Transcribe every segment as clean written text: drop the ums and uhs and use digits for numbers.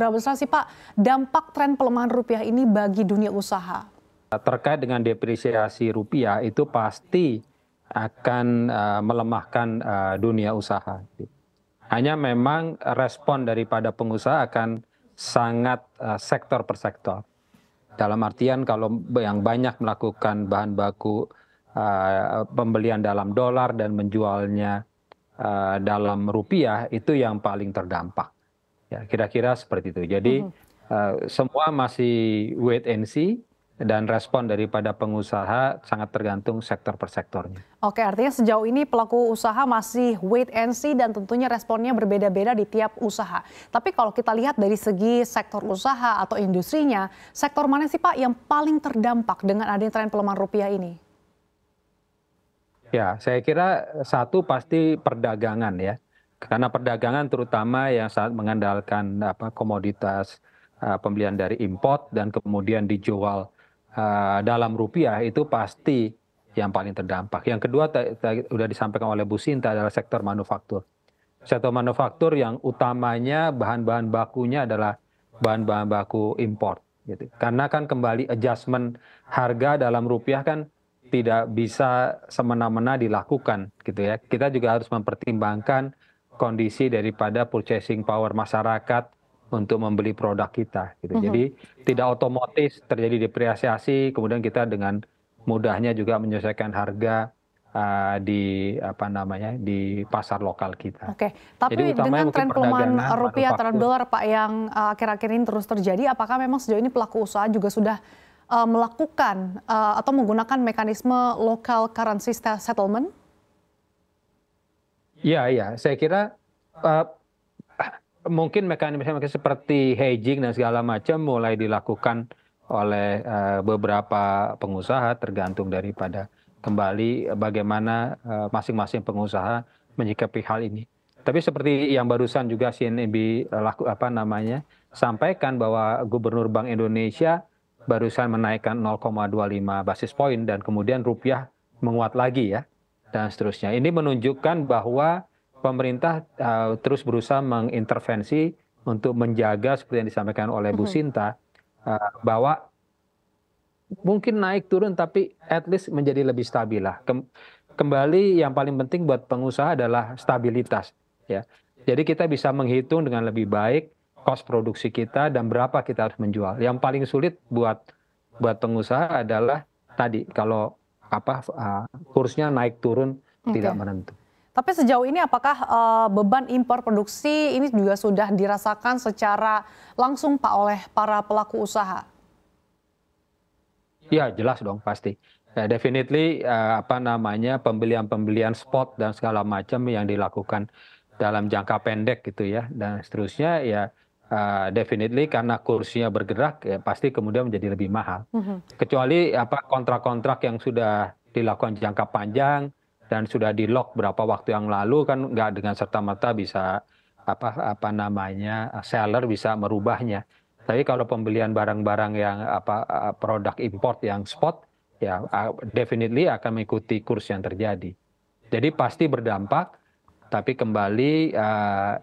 seberapa besar sih Pak dampak tren pelemahan rupiah ini bagi dunia usaha? Terkait dengan depresiasi rupiah itu pasti akan melemahkan dunia usaha. Hanya memang respon daripada pengusaha akan sangat sektor per sektor. Dalam artian kalau yang banyak melakukan bahan baku pembelian dalam dolar dan menjualnya dalam rupiah itu yang paling terdampak. Ya, kira-kira seperti itu. Jadi semua masih wait and see dan respon daripada pengusaha sangat tergantung sektor per sektornya. Oke, artinya sejauh ini pelaku usaha masih wait and see dan tentunya responnya berbeda-beda di tiap usaha. Tapi kalau kita lihat dari segi sektor usaha atau industrinya, sektor mana sih Pak yang paling terdampak dengan adanya tren pelemahan rupiah ini? Ya, saya kira satu pasti perdagangan ya. Karena perdagangan terutama yang sangat mengandalkan komoditas pembelian dari import dan kemudian dijual dalam rupiah itu pasti yang paling terdampak. Yang kedua sudah disampaikan oleh Bu Sinta adalah sektor manufaktur. Sektor manufaktur yang utamanya bahan-bahan bakunya adalah bahan-bahan baku import. Gitu. Karena kan kembali adjustment harga dalam rupiah kan tidak bisa semena-mena dilakukan gitu ya. Kita juga harus mempertimbangkan kondisi daripada purchasing power masyarakat untuk membeli produk kita gitu. Jadi tidak otomatis terjadi depresiasi, kemudian kita dengan mudahnya juga menyelesaikan harga di di pasar lokal kita. Oke, tapi dengan tren pelemahan rupiah terhadap dolar Pak yang akhir-akhir ini terus terjadi, apakah memang sejauh ini pelaku usaha juga sudah melakukan atau menggunakan mekanisme local currency settlement? Iya, saya kira mungkin mekanisme seperti hedging dan segala macam mulai dilakukan oleh beberapa pengusaha tergantung daripada kembali bagaimana masing-masing pengusaha menyikapi hal ini. Tapi seperti yang barusan juga CNBC sampaikan bahwa Gubernur Bank Indonesia barusan menaikkan 0,25 basis poin dan kemudian rupiah menguat lagi ya dan seterusnya. Ini menunjukkan bahwa pemerintah terus berusaha mengintervensi untuk menjaga seperti yang disampaikan oleh Bu Sinta bahwa mungkin naik turun tapi at least menjadi lebih stabil lah. Kembali yang paling penting buat pengusaha adalah stabilitas ya. Jadi kita bisa menghitung dengan lebih baik cost produksi kita dan berapa kita harus menjual. Yang paling sulit buat pengusaha adalah tadi kalau kursnya naik turun tidak menentu. Tapi sejauh ini apakah beban impor produksi ini juga sudah dirasakan secara langsung Pak oleh para pelaku usaha? Ya jelas dong pasti. Definitely pembelian spot dan segala macam yang dilakukan dalam jangka pendek gitu ya dan seterusnya ya. Definitely karena kursinya bergerak ya pasti kemudian menjadi lebih mahal. Kecuali kontrak-kontrak yang sudah dilakukan jangka panjang dan sudah di lock berapa waktu yang lalu kan nggak dengan serta-merta bisa seller bisa merubahnya. Tapi kalau pembelian barang-barang yang produk import yang spot ya definitely akan mengikuti kurs yang terjadi. Jadi pasti berdampak. Tapi kembali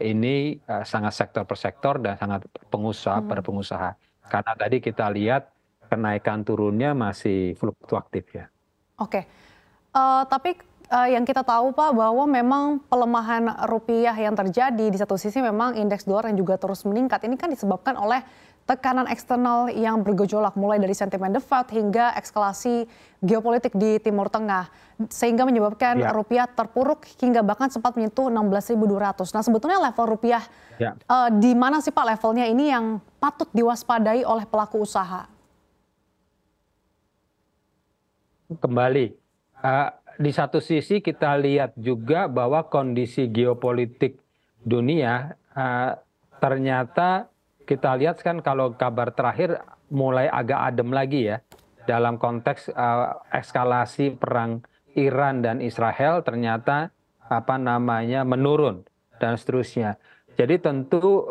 ini sangat sektor per sektor dan sangat pengusaha per pengusaha. Karena tadi kita lihat kenaikan turunnya masih fluktuatif ya. Oke, tapi yang kita tahu Pak bahwa memang pelemahan rupiah yang terjadi di satu sisi memang indeks dolar yang juga terus meningkat. Ini kan disebabkan oleh tekanan eksternal yang bergejolak mulai dari sentimen The Fed hingga eskalasi geopolitik di Timur Tengah sehingga menyebabkan rupiah terpuruk hingga bahkan sempat menyentuh 16.200. Nah sebetulnya level rupiah di mana sih Pak levelnya ini yang patut diwaspadai oleh pelaku usaha? Kembali di satu sisi kita lihat juga bahwa kondisi geopolitik dunia ternyata kita lihat kan kalau kabar terakhir mulai agak adem lagi ya dalam konteks eskalasi perang Iran dan Israel ternyata menurun dan seterusnya. Jadi tentu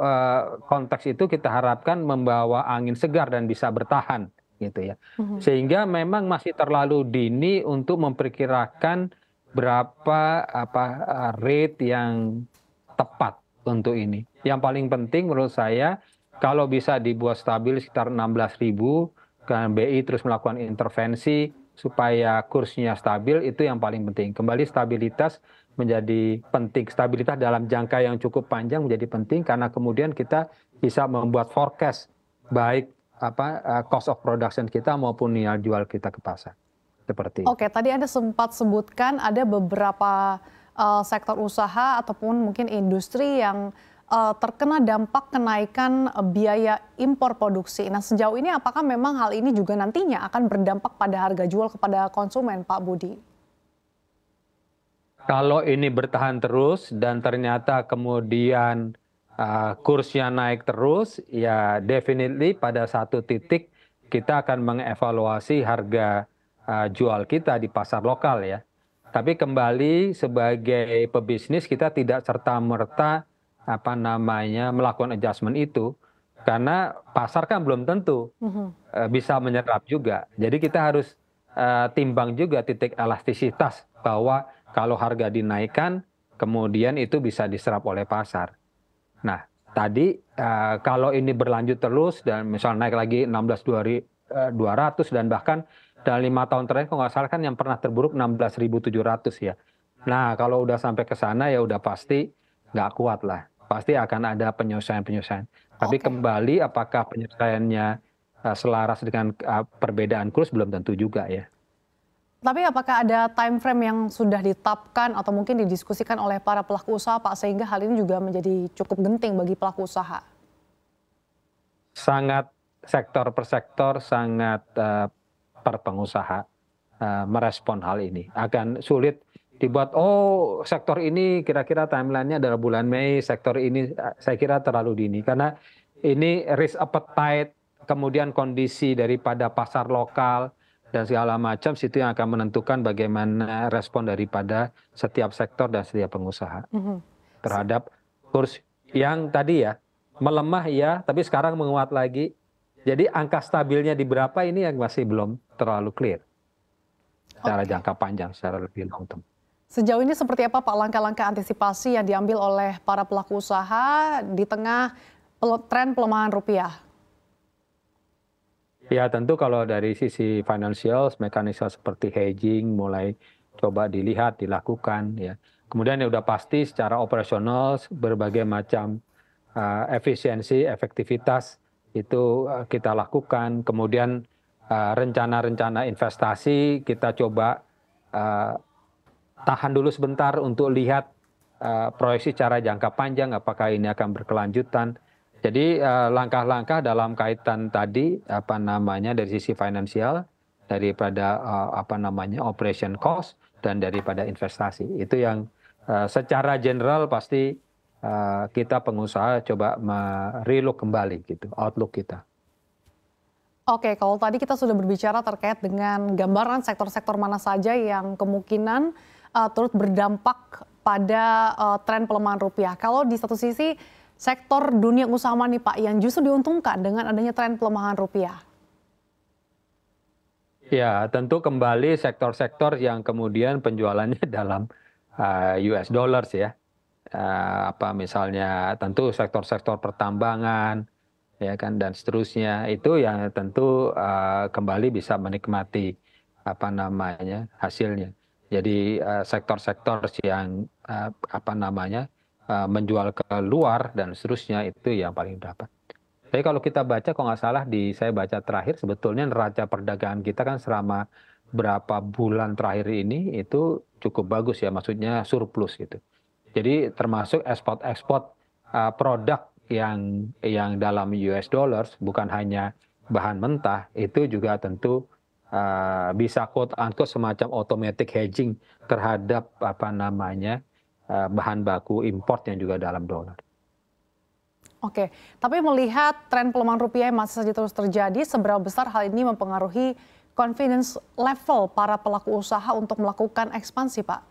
konteks itu kita harapkan membawa angin segar dan bisa bertahan gitu ya. Sehingga memang masih terlalu dini untuk memperkirakan berapa rate yang tepat untuk ini. Yang paling penting menurut saya kalau bisa dibuat stabil sekitar 16.000, kan BI terus melakukan intervensi supaya kursnya stabil, itu yang paling penting. Kembali stabilitas menjadi penting. Stabilitas dalam jangka yang cukup panjang menjadi penting karena kemudian kita bisa membuat forecast baik cost of production kita maupun nilai jual kita ke pasar. Seperti itu. Oke, tadi Anda sempat sebutkan ada beberapa sektor usaha ataupun mungkin industri yang terkena dampak kenaikan biaya impor produksi. Nah, sejauh ini apakah memang hal ini juga nantinya akan berdampak pada harga jual kepada konsumen, Pak Budi? Kalau ini bertahan terus dan ternyata kemudian kursnya naik terus, ya definitely pada satu titik kita akan mengevaluasi harga jual kita di pasar lokal ya. Tapi kembali sebagai pebisnis kita tidak serta-merta melakukan adjustment itu karena pasar kan belum tentu bisa menyerap juga. Jadi kita harus timbang juga titik elastisitas bahwa kalau harga dinaikkan kemudian itu bisa diserap oleh pasar. Nah, tadi kalau ini berlanjut terus dan misalnya naik lagi 16.200 dan bahkan dalam 5 tahun terakhir kalau nggak salah kan yang pernah terburuk 16.700 ya. Nah, kalau udah sampai ke sana ya udah pasti nggak kuat lah. Pasti akan ada penyelesaian-penyelesaian. Tapi kembali apakah penyelesaiannya selaras dengan perbedaan kurs belum tentu juga ya. Tapi apakah ada time frame yang sudah ditetapkan atau mungkin didiskusikan oleh para pelaku usaha, Pak, sehingga hal ini juga menjadi cukup genting bagi pelaku usaha? Sangat sektor per sektor, sangat per pengusaha merespon hal ini. Akan sulit dibuat, oh sektor ini kira-kira timeline-nya adalah bulan Mei, sektor ini saya kira terlalu dini. Karena ini risk appetite, kemudian kondisi daripada pasar lokal, dan segala macam, situ yang akan menentukan bagaimana respon daripada setiap sektor dan setiap pengusaha terhadap kurs yang tadi ya, melemah ya, tapi sekarang menguat lagi. Jadi angka stabilnya di berapa ini yang masih belum terlalu clear secara jangka panjang, secara lebih long term. Sejauh ini seperti apa Pak langkah-langkah antisipasi yang diambil oleh para pelaku usaha di tengah tren pelemahan rupiah? Ya tentu kalau dari sisi financial, mekanisme seperti hedging mulai coba dilihat, dilakukan ya. Kemudian yang udah pasti secara operasional berbagai macam efisiensi, efektivitas itu kita lakukan. Kemudian rencana-rencana investasi kita coba tahan dulu sebentar untuk lihat proyeksi secara jangka panjang apakah ini akan berkelanjutan. Jadi langkah-langkah dalam kaitan tadi dari sisi finansial, daripada operation cost dan daripada investasi itu yang secara general pasti kita pengusaha coba merelook kembali gitu outlook kita. Oke, kalau tadi kita sudah berbicara terkait dengan gambaran sektor-sektor mana saja yang kemungkinan turut berdampak pada tren pelemahan rupiah. Kalau di satu sisi sektor dunia usaha nih Pak yang justru diuntungkan dengan adanya tren pelemahan rupiah. Ya, tentu kembali sektor-sektor yang kemudian penjualannya dalam US dollars ya. Misalnya tentu sektor-sektor pertambangan ya kan dan seterusnya itu yang tentu kembali bisa menikmati hasilnya. Jadi sektor-sektor yang menjual ke luar dan seterusnya itu yang paling dapat. Tapi kalau kita baca, kalau nggak salah saya baca terakhir sebetulnya neraca perdagangan kita kan selama berapa bulan terakhir ini itu cukup bagus ya, maksudnya surplus gitu. Jadi termasuk ekspor produk yang dalam US dollars bukan hanya bahan mentah itu juga tentu bisa quote unquote semacam automatic hedging terhadap bahan baku import yang juga dalam dolar. Oke, tapi melihat tren pelemahan rupiah yang masih saja terus terjadi, seberapa besar hal ini mempengaruhi confidence level para pelaku usaha untuk melakukan ekspansi, Pak?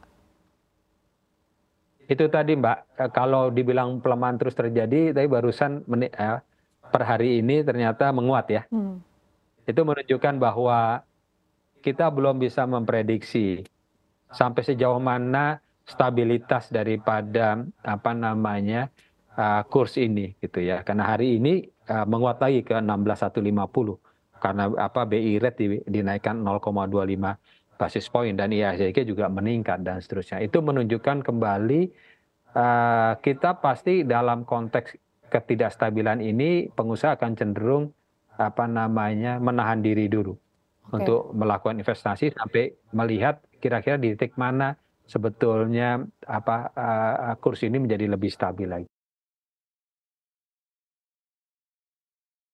Itu tadi Mbak, kalau dibilang pelemahan terus terjadi, tapi barusan per hari ini ternyata menguat ya. Itu menunjukkan bahwa kita belum bisa memprediksi sampai sejauh mana stabilitas daripada kurs ini gitu ya. Karena hari ini menguat lagi ke 16.150 karena BI rate dinaikkan 0,25 basis point dan IHSG juga meningkat dan seterusnya. Itu menunjukkan kembali kita pasti dalam konteks ketidakstabilan ini pengusaha akan cenderung menahan diri dulu untuk melakukan investasi sampai melihat kira-kira di titik mana sebetulnya kurs ini menjadi lebih stabil lagi.